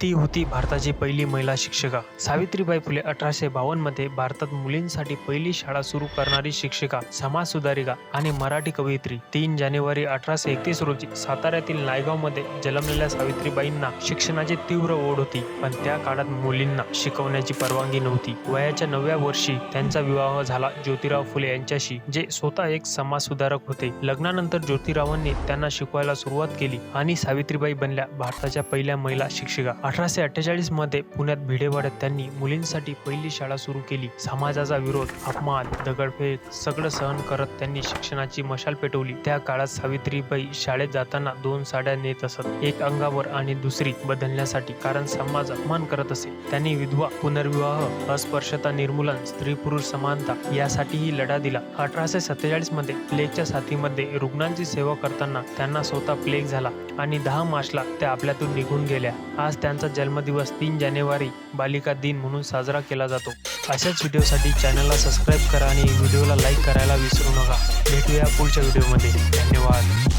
ती होती भारताची पहिली महिला शिक्षिका. सावित्रीबाई फुले 1852 मध्ये भारतात मुलींसाठी पहिली शाळा सुरू करणारी शिक्षिका, समाजसुधारिका आणि मराठी कवयित्री. 3 जानेवारी 1831 रोजी साताऱ्यातील नायगावमध्ये जन्मलेल्या सावित्रीबाईंना शिक्षणाची तीव्र ओढ होती, पण त्या काळात मुलींना शिकवण्याची परवानगी नव्हती. वयाच्या 9व्या वर्षी त्यांचा विवाह झाला ज्योतिराव फुले यांच्याशी, जे स्वतः एक समाजसुधारक होते. लग्नानंतर ज्योतिरावांनी त्यांना शिकवायला सुरुवात केली आणि सावित्रीबाई बनल्या भारताच्या पहिल्या महिला शिक्षिका. 1848 मध्ये पुण्यात भिडेवाड्यात त्यांनी मुलींसाठी पहिली शाळा सुरू केली. समाजाचा विरोध, अपमान, दगडफेक सगळं सहन करत त्यांनी शिक्षणाची मशाल पेटवली. त्या काळात सावित्रीबाई शाळेत जाताना 2 साड्या नेत असत, एक अंगावर आणि दुसरी बदलण्यासाठी, कारण समाज अपमान करत असे. त्यांनी विधवा, पुनर्विवाह, अस्पृश्यता निर्मूलन, स्त्री-पुरुष समानता यासाठीही लढा दिला. 1847 मध्ये प्लेगच्या साथीमध्ये रुग्णांची सेवा करताना त्यांना स्वतः प्लेग झाला आणि 10 मार्चला त्या आपल्यातून निघून गेल्या. आज त्यांचा जन्मदिवस 3 जानेवारी बालिका दिन म्हणून साजरा केला जातो. अशाच व्हिडिओसाठी चॅनलला सबस्क्राईब करा आणि व्हिडिओला लाईक करायला विसरू नका. भेटूया पुढच्या व्हिडिओमध्ये. धन्यवाद.